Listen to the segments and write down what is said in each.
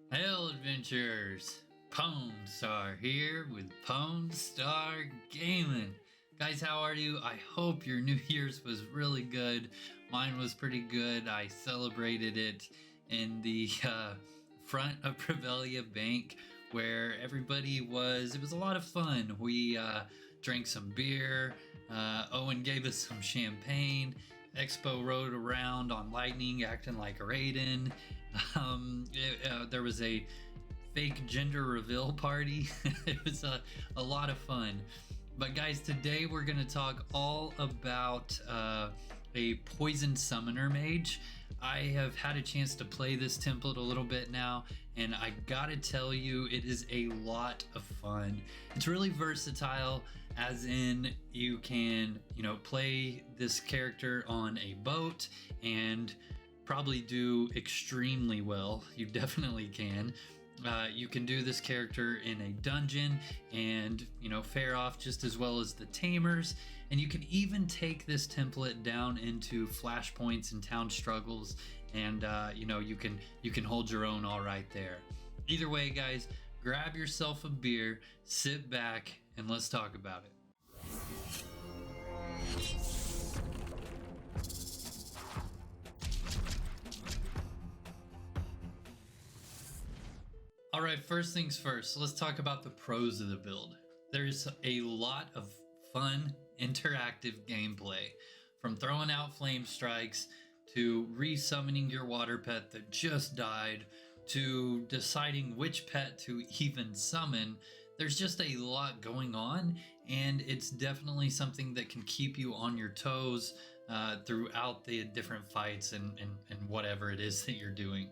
Hail adventurers! Pwn Star here with Pwn Star Gaming. Guys, how are you? I hope your New Year's was really good. Mine was pretty good. I celebrated it in the front of Prevelia Bank where everybody was. It was a lot of fun. We drank some beer. Owen gave us some champagne. Expo rode around on Lightning acting like Raiden. There was a fake gender reveal party. It was a lot of fun. But guys, today we're going to talk all about a poison summoner mage. I have had a chance to play this template a little bit now, and I gotta tell you, it is a lot of fun. It's really versatile, as in you can, play this character on a boat and probably do extremely well. You definitely can. You can do this character in a dungeon and fare off just as well as the tamers, and you can even take this template down into flashpoints and town struggles, and you can hold your own all right there. Either way, guys, grab yourself a beer, sit back, and let's talk about it. All right, first things first, let's talk about the pros of the build. There's a lot of fun, interactive gameplay, from throwing out flame strikes to resummoning your water pet that just died to deciding which pet to even summon. There's just a lot going on, and it's definitely something that can keep you on your toes throughout the different fights and whatever it is that you're doing.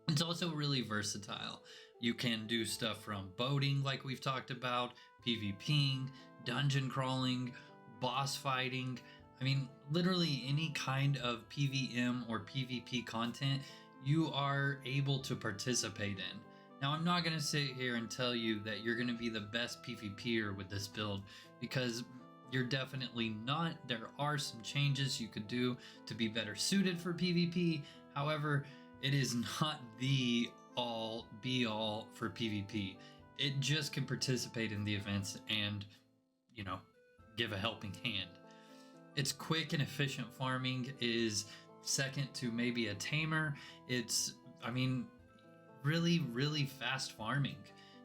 It's also really versatile. You can do stuff from boating, like we've talked about, PvPing, dungeon crawling, boss fighting. I mean, literally any kind of PvM or PvP content you are able to participate in. Now, I'm not going to sit here and tell you that you're going to be the best PvPer with this build, because you're definitely not. There are some changes you could do to be better suited for PvP. However, it is not the all be all for PvP. It just can participate in the events and, give a helping hand. Its quick and efficient farming is second to maybe a tamer. It's, really, really fast farming.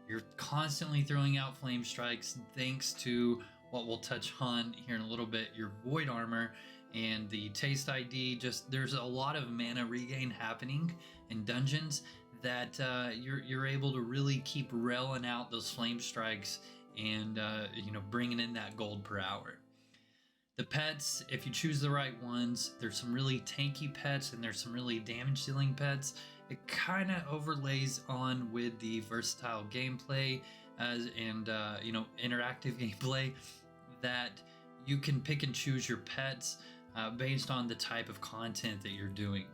You're constantly throwing out flame strikes thanks to what we'll touch on here in a little bit, your void armor and the taste ID. Just there's a lot of mana regain happening in dungeons that you're able to really keep railing out those flame strikes and bringing in that gold per hour. The pets, if you choose the right ones, there's some really tanky pets and there's some really damage dealing pets. It kind of overlays on with the versatile gameplay and interactive gameplay, that you can pick and choose your pets based on the type of content that you're doing.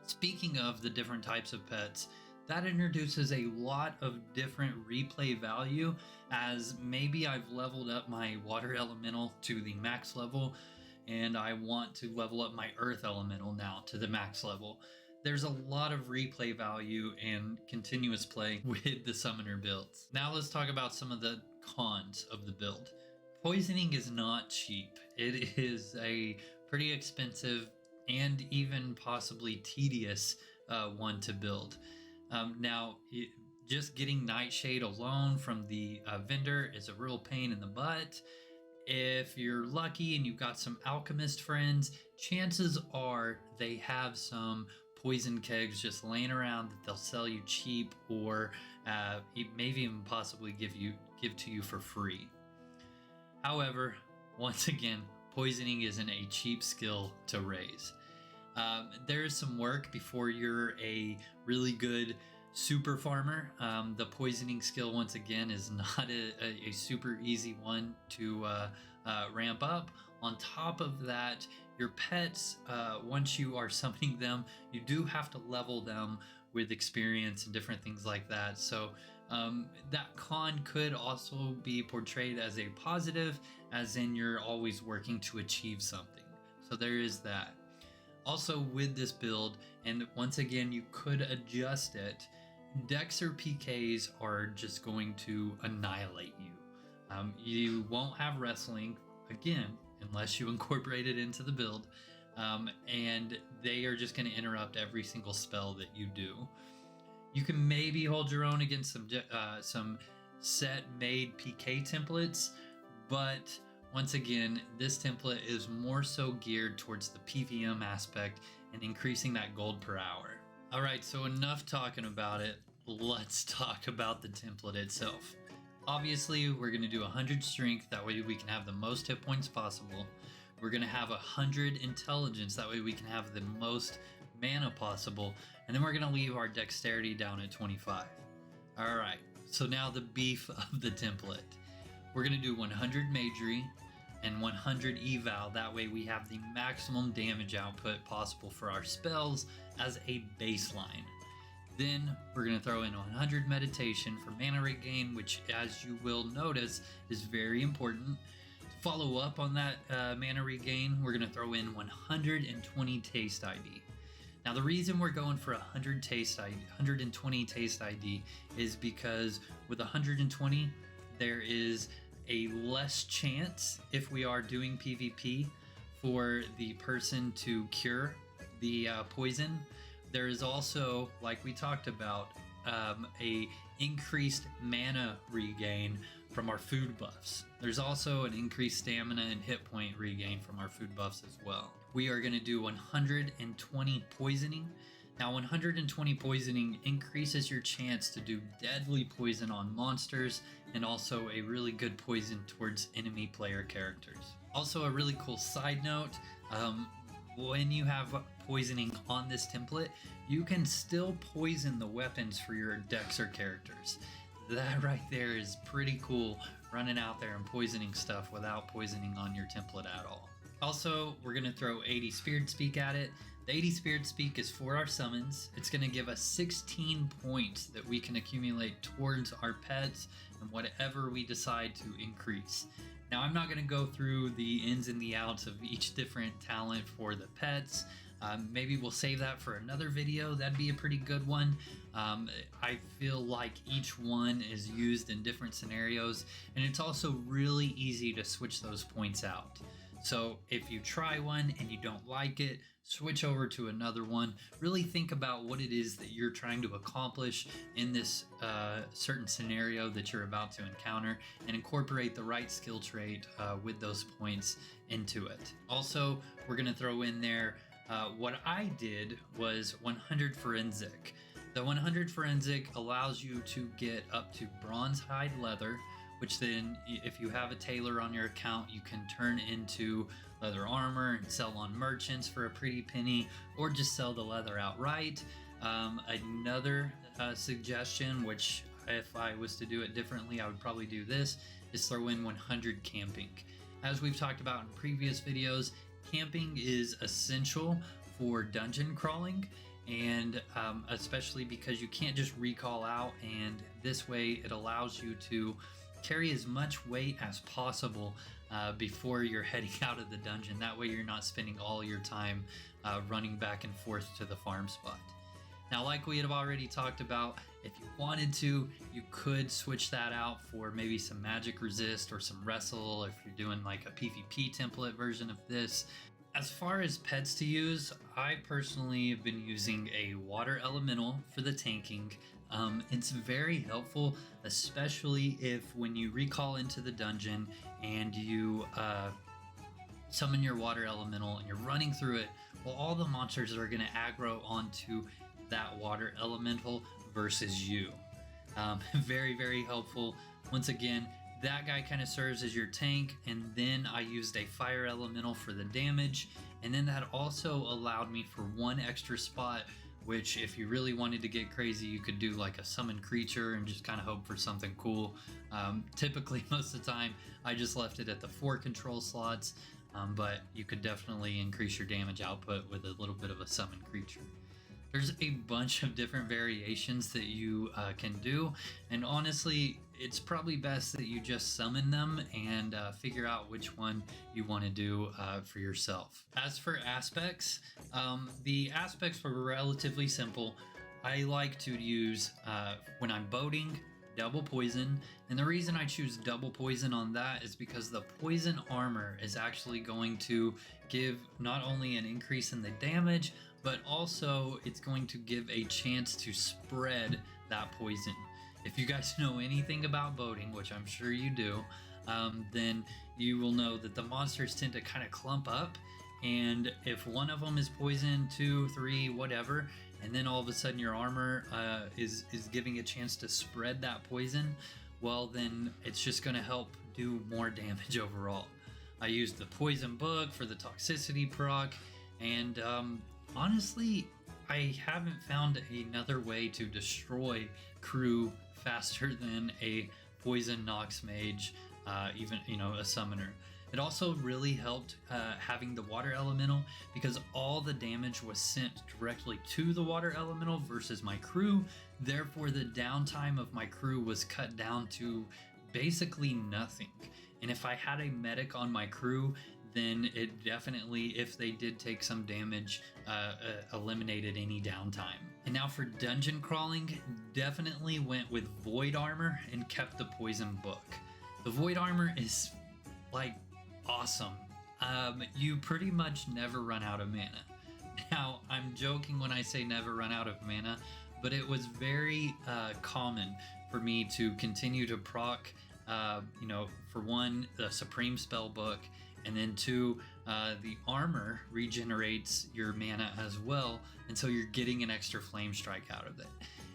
Speaking of the different types of pets, that introduces a lot of different replay value, as maybe I've leveled up my water elemental to the max level and I want to level up my earth elemental now to the max level. There's a lot of replay value and continuous play with the summoner builds. Now let's talk about some of the cons of the build. Poisoning is not cheap. It is a pretty expensive and even possibly tedious one to build. Just getting Nightshade alone from the vendor is a real pain in the butt. If you're lucky and you've got some alchemist friends, chances are they have some poison kegs just laying around that they'll sell you cheap, or maybe even possibly give to you for free. However, once again, poisoning isn't a cheap skill to raise. There's some work before you're a really good super farmer. The poisoning skill, once again, is not a super easy one to ramp up. On top of that, your pets, once you are summoning them, you do have to level them with experience and different things like that. So that con could also be portrayed as a positive, as in you're always working to achieve something. So there is that. Also with this build, and once again, you could adjust it, Decks or PKs are just going to annihilate you. You won't have wrestling again unless you incorporate it into the build, and they are just going to interrupt every single spell that you do. You can maybe hold your own against some set made PK templates, but once again, this template is more so geared towards the PVM aspect and increasing that gold per hour. All right, so enough talking about it. Let's talk about the template itself. Obviously, we're going to do 100 strength, that way we can have the most hit points possible. We're going to have 100 intelligence, that way we can have the most mana possible. And then we're going to leave our dexterity down at 25. All right, so now the beef of the template. We're going to do 100 magery and 100 eval, that way we have the maximum damage output possible for our spells as a baseline. Then we're going to throw in 100 meditation for mana regain, which, as you will notice, is very important. To follow up on that mana regain, we're going to throw in 120 taste ID. Now, the reason we're going for 120 taste ID is because with 120, there is a less chance, if we are doing PvP, for the person to cure the poison. There is also, like we talked about, a increased mana regain from our food buffs. There's also an increased stamina and hit point regain from our food buffs as well. We are going to do 120 poisoning. Now, 120 poisoning increases your chance to do deadly poison on monsters and also a really good poison towards enemy player characters. Also, a really cool side note, when you have poisoning on this template, you can still poison the weapons for your Dexer characters. That right there is pretty cool, running out there and poisoning stuff without poisoning on your template at all. Also, we're going to throw 80 Spirit Speak at it. The 80 Spirit Speak is for our summons. It's going to give us 16 points that we can accumulate towards our pets and whatever we decide to increase. Now, I'm not going to go through the ins and the outs of each different talent for the pets. Maybe we'll save that for another video. That'd be a pretty good one. I feel like each one is used in different scenarios, and it's also really easy to switch those points out. So if you try one and you don't like it, switch over to another one. Really think about what it is that you're trying to accomplish in this certain scenario that you're about to encounter, and incorporate the right skill trait with those points into it. Also, we're going to throw in there what I did was 100 forensic. The 100 forensic allows you to get up to bronze hide leather, which then, if you have a tailor on your account, you can turn into leather armor and sell on merchants for a pretty penny, or just sell the leather outright. Another suggestion, which if I was to do it differently, I would probably do this, is throw in 100 camping. As we've talked about in previous videos, camping is essential for dungeon crawling, and especially because you can't just recall out, and this way it allows you to carry as much weight as possible before you're heading out of the dungeon. That way you're not spending all your time running back and forth to the farm spot. Now, like we have already talked about, if you wanted to, you could switch that out for maybe some magic resist or some wrestle if you're doing like a PvP template version of this. As far as pets to use, I personally have been using a water elemental for the tanking. It's very helpful, especially if when you recall into the dungeon and you summon your water elemental and you're running through it, well, all the monsters are going to aggro onto that water elemental versus you. Very, very helpful. Once again, that guy kind of serves as your tank, and then I used a fire elemental for the damage, and then that also allowed me for one extra spot, which if you really wanted to get crazy, you could do like a summon creature and just kind of hope for something cool. Typically, most of the time, I just left it at the 4 control slots, but you could definitely increase your damage output with a little bit of a summon creature. There's a bunch of different variations that you can do, and honestly, it's probably best that you just summon them and figure out which one you want to do for yourself. As for aspects, the aspects were relatively simple. I like to use, when I'm boating, double poison. And the reason I choose double poison on that is because the poison armor is actually going to give not only an increase in the damage, but also it's going to give a chance to spread that poison. If you guys know anything about boating, which I'm sure you do, then you will know that the monsters tend to kind of clump up, and if one of them is poison, 2, 3, whatever, and then all of a sudden your armor is giving a chance to spread that poison, well then it's just going to help do more damage overall. I used the poison book for the toxicity proc, and honestly, I haven't found another way to destroy crew faster than a poison Nox mage, even, you know, a summoner. It also really helped having the water elemental, because all the damage was sent directly to the water elemental versus my crew. Therefore, the downtime of my crew was cut down to basically nothing. And if I had a medic on my crew, then it definitely, if they did take some damage, eliminated any downtime. And now for dungeon crawling, definitely went with void armor and kept the poison book. The void armor is like awesome. You pretty much never run out of mana. Now, I'm joking when I say never run out of mana, but it was very common for me to continue to proc, you know, for one, the Supreme Spell book, and then 2, the armor regenerates your mana as well, and so you're getting an extra flame strike out of it.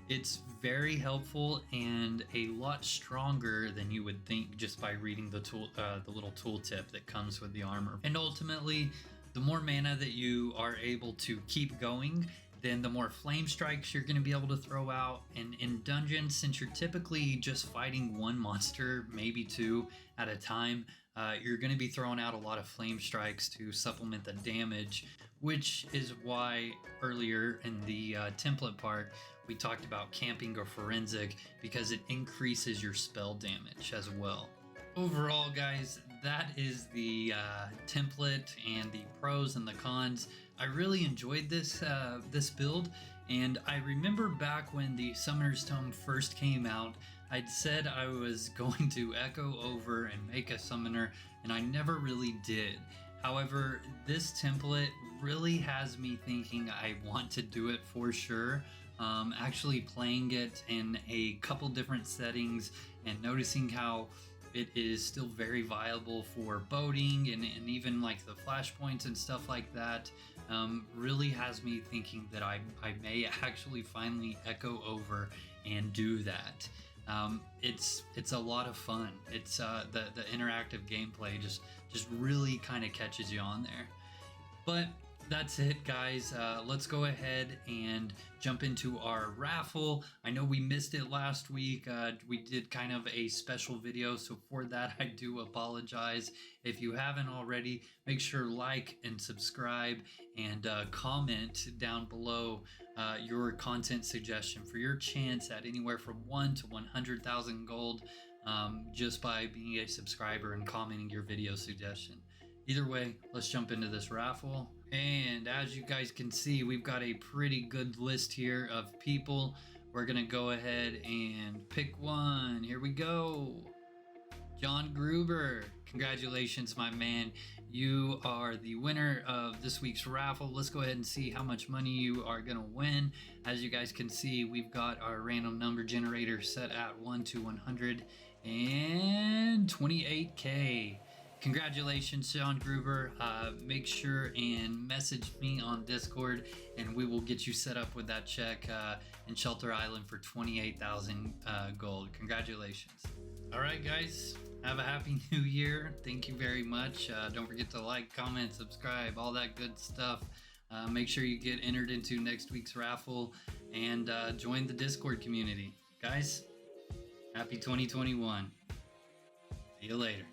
It's very helpful and a lot stronger than you would think just by reading the tool, the little tooltip that comes with the armor. And ultimately, the more mana that you are able to keep going, then the more flame strikes you're going to be able to throw out. And in dungeons, since you're typically just fighting one monster, maybe 2 at a time, you're going to be throwing out a lot of flame strikes to supplement the damage, which is why earlier in the template part, we talked about camping or forensic, because it increases your spell damage as well. Overall, guys, that is the template and the pros and the cons. I really enjoyed this this build, and I remember back when the Summoner's Tome first came out, I'd said I was going to echo over and make a summoner, and I never really did. However, this template really has me thinking I want to do it for sure. Actually playing it in a couple different settings and noticing how it is still very viable for boating and even like the flashpoints and stuff like that, really has me thinking that I may actually finally echo over and do that. It's a lot of fun. It's the interactive gameplay just really kind of catches you on there. But that's it, guys. Let's go ahead and jump into our raffle. I know we missed it last week. We did kind of a special video, so for that I do apologize. If you haven't already, make sure like and subscribe and comment down below your content suggestion for your chance at anywhere from 1 to 100,000 gold, just by being a subscriber and commenting your video suggestion. Either way, let's jump into this raffle. And as you guys can see, we've got a pretty good list here of people. We're gonna go ahead and pick one. Here we go. John Gruber, congratulations, my man. You are the winner of this week's raffle. Let's go ahead and see how much money you are gonna win. As you guys can see, we've got our random number generator set at 1 to 128K. Congratulations, John Gruber. Make sure and message me on Discord, and we will get you set up with that check in Shelter Island for 28,000 gold. Congratulations. All right, guys. Have a happy new year. Thank you very much. Don't forget to like, comment, subscribe, all that good stuff. Make sure you get entered into next week's raffle and join the Discord community. Guys, happy 2021. See you later.